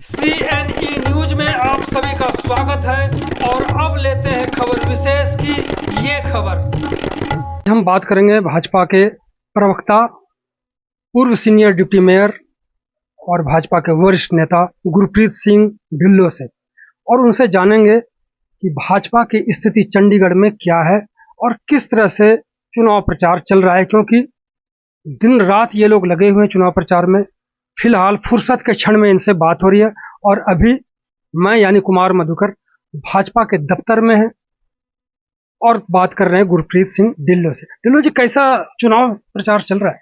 CNE news में आप सभी का स्वागत है और अब लेते हैं खबर विशेष की ये खबर। हम बात करेंगे भाजपा के प्रवक्ता, पूर्व सीनियर डिप्टी मेयर और भाजपा के वरिष्ठ नेता गुरप्रीत सिंह ढिल्लों से, और उनसे जानेंगे कि भाजपा की स्थिति चंडीगढ़ में क्या है और किस तरह से चुनाव प्रचार चल रहा है, क्योंकि दिन रात ये लोग लगे हुए हैं चुनाव प्रचार में। फिलहाल फुर्सत के क्षण में इनसे बात हो रही है और अभी मैं यानी कुमार मधुकर भाजपा के दफ्तर में है और बात कर रहे हैं गुरप्रीत सिंह ढिल्लों से। ढिल्लों जी, कैसा चुनाव प्रचार चल रहा है?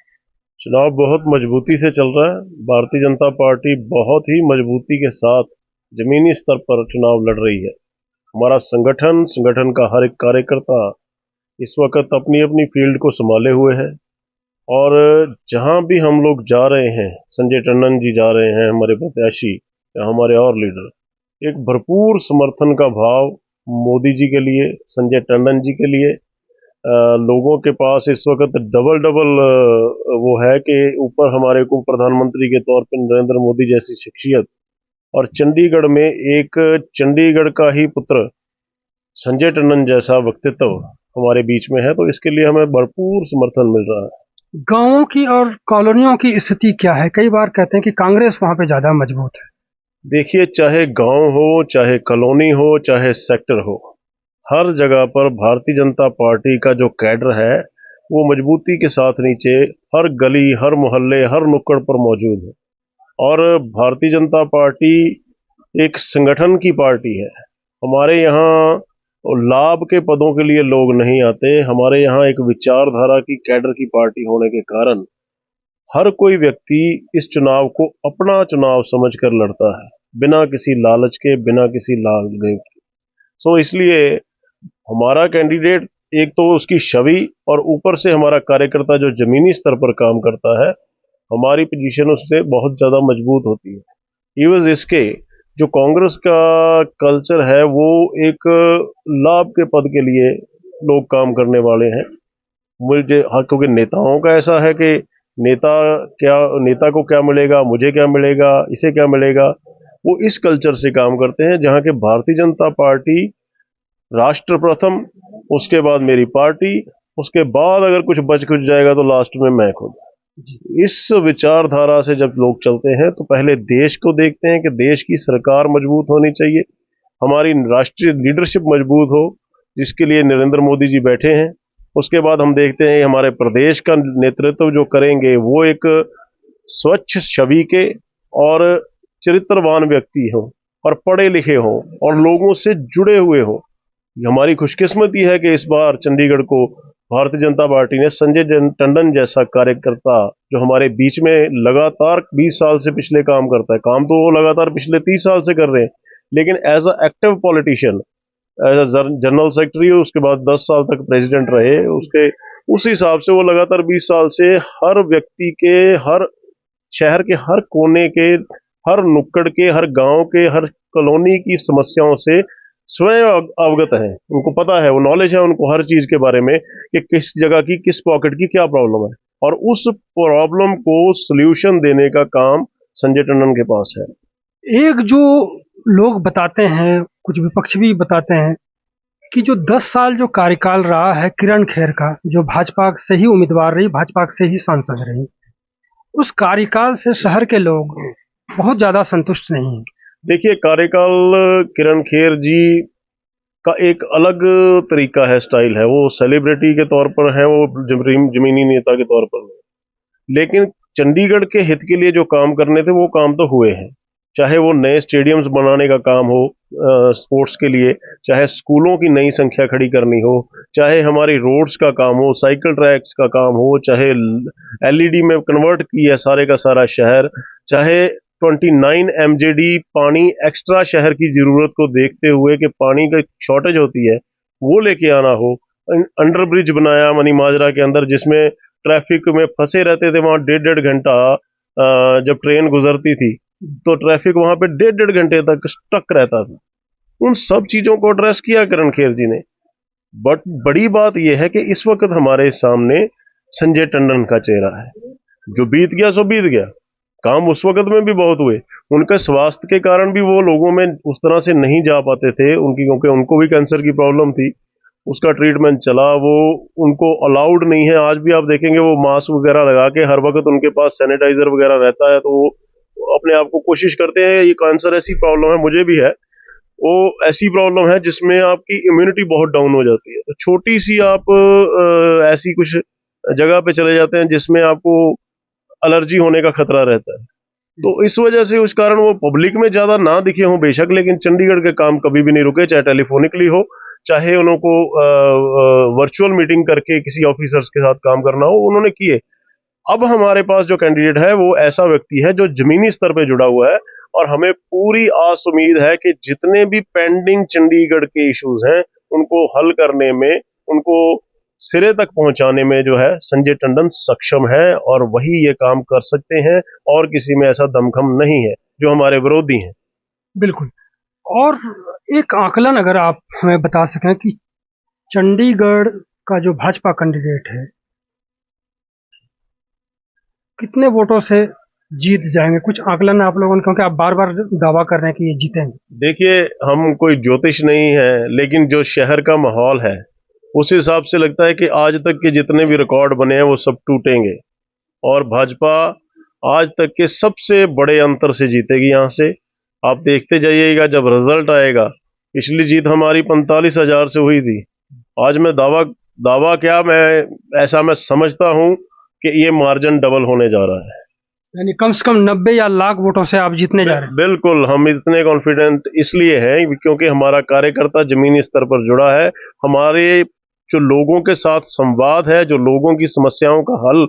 चुनाव बहुत मजबूती से चल रहा है। भारतीय जनता पार्टी बहुत ही मजबूती के साथ जमीनी स्तर पर चुनाव लड़ रही है। हमारा संगठन का हर एक कार्यकर्ता इस वक्त अपनी अपनी फील्ड को संभाले हुए है और जहां भी हम लोग जा रहे हैं, संजय टंडन जी जा रहे हैं, हमारे प्रत्याशी या हमारे और लीडर, एक भरपूर समर्थन का भाव मोदी जी के लिए, संजय टंडन जी के लिए। लोगों के पास इस वक्त डबल वो है कि ऊपर हमारे को प्रधानमंत्री के तौर पर नरेंद्र मोदी जैसी शख्सियत और चंडीगढ़ में एक चंडीगढ़ का ही पुत्र संजय टंडन जैसा व्यक्तित्व हमारे बीच में है, तो इसके लिए हमें भरपूर समर्थन मिल रहा है। गांवों की और कॉलोनियों की स्थिति क्या है? कई बार कहते हैं कि कांग्रेस वहां पे ज्यादा मजबूत है। देखिए, चाहे गांव हो, चाहे कॉलोनी हो, चाहे सेक्टर हो, हर जगह पर भारतीय जनता पार्टी का जो कैडर है वो मजबूती के साथ नीचे हर गली, हर मोहल्ले, हर नुक्कड़ पर मौजूद है। और भारतीय जनता पार्टी एक संगठन की पार्टी है। हमारे यहाँ लाभ के पदों के लिए लोग नहीं आते। हमारे यहाँ एक विचारधारा की कैडर की पार्टी होने के कारण हर कोई व्यक्ति इस चुनाव को अपना चुनाव समझकर लड़ता है, बिना किसी लालच के, बिना किसी लाल के। सो इसलिए हमारा कैंडिडेट, एक तो उसकी छवि और ऊपर से हमारा कार्यकर्ता जो जमीनी स्तर पर काम करता है, हमारी पोजीशन उससे बहुत ज्यादा मजबूत होती है। इवज इसके जो कांग्रेस का कल्चर है वो एक लाभ के पद के लिए लोग काम करने वाले हैं। मुझे क्योंकि नेताओं का ऐसा है कि नेता को क्या मिलेगा, मुझे क्या मिलेगा, इसे क्या मिलेगा, वो इस कल्चर से काम करते हैं। जहां के भारतीय जनता पार्टी राष्ट्र प्रथम, उसके बाद मेरी पार्टी, उसके बाद अगर कुछ बच जाएगा तो लास्ट में मैं खुद। इस विचारधारा से जब लोग चलते हैं तो पहले देश को देखते हैं कि देश की सरकार मजबूत होनी चाहिए, हमारी राष्ट्रीय लीडरशिप मजबूत हो, जिसके लिए नरेंद्र मोदी जी बैठे हैं। उसके बाद हम देखते हैं हमारे प्रदेश का नेतृत्व जो करेंगे वो एक स्वच्छ छवि के और चरित्रवान व्यक्ति हो और पढ़े लिखे हो और लोगों से जुड़े हुए हो। हमारी खुशकिस्मती है कि इस बार चंडीगढ़ को भारतीय जनता पार्टी ने संजय टंडन जैसा कार्यकर्ता, जो हमारे बीच में लगातार 20 साल से पिछले काम करता है। काम तो वो लगातार पिछले 30 साल से कर रहे हैं, लेकिन as a active politician, as a general secretary, उसके बाद 10 साल तक प्रेसिडेंट रहे। उस हिसाब से वो लगातार 20 साल से हर व्यक्ति के, हर शहर के हर कोने के, हर नुक्कड़ के, हर गांव के, हर कॉलोनी की समस्याओं से स्वयं अवगत है। उनको पता है, वो नॉलेज है उनको हर चीज के बारे में कि किस जगह की, किस पॉकेट की क्या प्रॉब्लम है, और उस प्रॉब्लम को सॉल्यूशन देने का काम संजय टंडन के पास है। एक जो लोग बताते हैं, कुछ विपक्ष भी बताते हैं कि जो 10 साल जो कार्यकाल रहा है किरण खेर का, जो भाजपा से ही उम्मीदवार रही, भाजपा से ही सांसद रही, उस कार्यकाल से शहर के लोग बहुत ज्यादा संतुष्ट नहीं हैं। देखिए, कार्यकाल किरण खेर जी का एक अलग तरीका है, स्टाइल है। वो सेलिब्रिटी के तौर पर है, वो जमीनी नेता के तौर पर नहीं। लेकिन चंडीगढ़ के हित के लिए जो काम करने थे वो काम तो हुए हैं। चाहे वो नए स्टेडियम्स बनाने का काम हो स्पोर्ट्स के लिए, चाहे स्कूलों की नई संख्या खड़ी करनी हो, चाहे हमारी रोड्स का काम हो, साइकिल ट्रैक्स का काम हो, चाहे LED में कन्वर्ट किया सारे का सारा शहर, चाहे 29 MJD पानी एक्स्ट्रा शहर की जरूरत को देखते हुए कि पानी का शॉर्टेज होती है वो लेके आना हो। अंडर ब्रिज बनाया मनी माजरा के अंदर, जिसमें ट्रैफिक में फंसे रहते थे वहां 1.5 घंटा। जब ट्रेन गुजरती थी तो ट्रैफिक वहां पे 1.5 घंटे तक स्टक रहता था। उन सब चीजों को एड्रेस किया किरण खेर जी ने। बट बड़ी बात यह है कि इस वक्त हमारे सामने संजय टंडन का चेहरा है। जो बीत गया सो बीत गया। काम उस वक्त में भी बहुत हुए, उनके स्वास्थ्य के कारण भी वो लोगों में उस तरह से नहीं जा पाते थे उनकी, क्योंकि उनको भी कैंसर की प्रॉब्लम थी, उसका ट्रीटमेंट चला, वो उनको अलाउड नहीं है। आज भी आप देखेंगे वो मास्क वगैरह लगा के हर वक्त उनके पास सैनिटाइजर वगैरह रहता है, तो वो अपने आप को कोशिश करते हैं। ये कैंसर ऐसी प्रॉब्लम है, मुझे भी है, वो ऐसी प्रॉब्लम है जिसमें आपकी इम्यूनिटी बहुत डाउन हो जाती है। तो छोटी सी आप ऐसी कुछ जगह पे चले जाते हैं जिसमें आपको एलर्जी होने का खतरा रहता है, तो इस वजह से उस कारण वो पब्लिक में ज्यादा ना दिखे हों बेशक, लेकिन चंडीगढ़ के काम कभी भी नहीं रुके, चाहे टेलीफोनिकली हो, चाहे उनको वर्चुअल मीटिंग करके किसी ऑफिसर्स के साथ काम करना हो, उन्होंने किए। अब हमारे पास जो कैंडिडेट है वो ऐसा व्यक्ति है जो जमीनी स्तर पे जुड़ा हुआ है, और हमें पूरी आस उम्मीद है कि जितने भी पेंडिंग चंडीगढ़ के इश्यूज हैं उनको हल करने में, उनको सिरे तक पहुंचाने में जो है संजय टंडन सक्षम है, और वही ये काम कर सकते हैं, और किसी में ऐसा दमखम नहीं है जो हमारे विरोधी हैं। बिल्कुल। और एक आकलन अगर आप हमें बता सकें कि चंडीगढ़ का जो भाजपा कैंडिडेट है कितने वोटों से जीत जाएंगे, कुछ आकलन आप लोगों ने, क्योंकि आप बार बार दावा कर रहे हैं कि ये जीतेंगे। देखिए, हम कोई ज्योतिष नहीं है, लेकिन जो शहर का माहौल है उस हिसाब से लगता है कि आज तक के जितने भी रिकॉर्ड बने हैं वो सब टूटेंगे, और भाजपा आज तक के सबसे बड़े अंतर से जीतेगी। यहाँ से आप देखते जाइएगा, जब रिजल्ट आएगा, पिछली जीत हमारी 45,000 से हुई थी, आज मैं दावा क्या, मैं समझता हूं कि ये मार्जिन डबल होने जा रहा है, यानी कम से कम 90 या लाख वोटों से आप जीतने जा रहे हैं। बिल्कुल, हम इतने कॉन्फिडेंट इसलिए हैं क्योंकि हमारा कार्यकर्ता जमीनी स्तर पर जुड़ा है, हमारे जो लोगों के साथ संवाद है, जो लोगों की समस्याओं का हल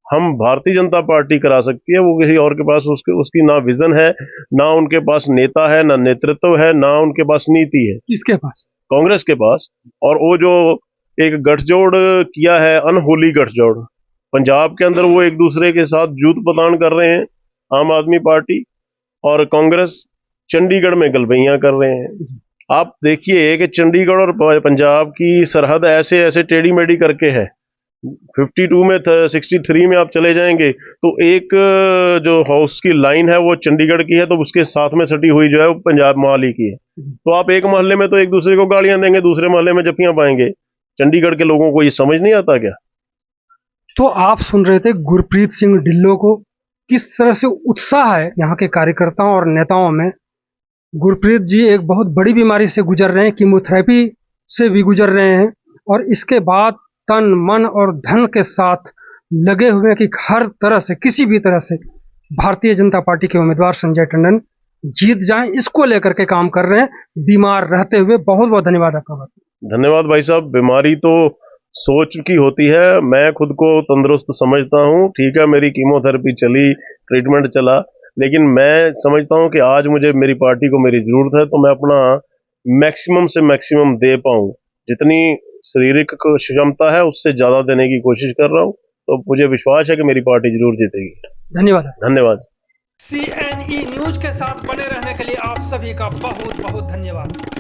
हम भारतीय जनता पार्टी करा सकती है, वो किसी और के पास उसकी ना विजन है, ना उनके पास नेता है, ना नेतृत्व है, ना उनके पास नीति है। किसके पास? कांग्रेस के पास। और वो जो एक गठजोड़ किया है, अनहोली गठजोड़, पंजाब के अंदर वो एक दूसरे के साथ जूत पतान कर रहे हैं, आम आदमी पार्टी और कांग्रेस, चंडीगढ़ में गलबैयां कर रहे हैं। आप देखिए कि चंडीगढ़ और पंजाब की सरहद ऐसे ऐसे टेढ़ी मेढ़ी करके है, 52 में 63 में आप चले जाएंगे तो एक जो हाउस की लाइन है वो चंडीगढ़ की है, तो उसके साथ में सटी हुई जो है वो पंजाब मोहाली की है। तो आप एक मोहल्ले में तो एक दूसरे को गालियां देंगे, दूसरे मोहल्ले में जफ्फियां पाएंगे। चंडीगढ़ के लोगों को ये समझ नहीं आता क्या? तो आप सुन रहे थे गुरप्रीत सिंह ढिल्लों को, किस तरह से उत्साह है यहाँ के कार्यकर्ताओं और नेताओं में। गुरप्रीत जी एक बहुत बड़ी बीमारी से गुजर रहे हैं, कीमोथेरेपी से भी गुजर रहे हैं, और इसके बाद तन मन और धन के साथ लगे हुए हैं कि हर तरह से, किसी भी तरह से भारतीय जनता पार्टी के उम्मीदवार संजय टंडन जीत जाएं, इसको लेकर के काम कर रहे हैं बीमार रहते हुए। बहुत बहुत धन्यवाद आपका। धन्यवाद भाई साहब। बीमारी तो सोच की होती है, मैं खुद को तंदुरुस्त समझता हूँ। ठीक है, मेरी कीमोथेरेपी चली, ट्रीटमेंट चला, लेकिन मैं समझता हूँ कि आज मुझे मेरी पार्टी को मेरी जरूरत है, तो मैं अपना मैक्सिमम से मैक्सिमम दे पाऊँ। जितनी शारीरिक क्षमता है उससे ज्यादा देने की कोशिश कर रहा हूँ, तो मुझे विश्वास है कि मेरी पार्टी जरूर जीतेगी। धन्यवाद। धन्यवाद। CNE न्यूज के साथ बने रहने के लिए आप सभी का बहुत बहुत धन्यवाद।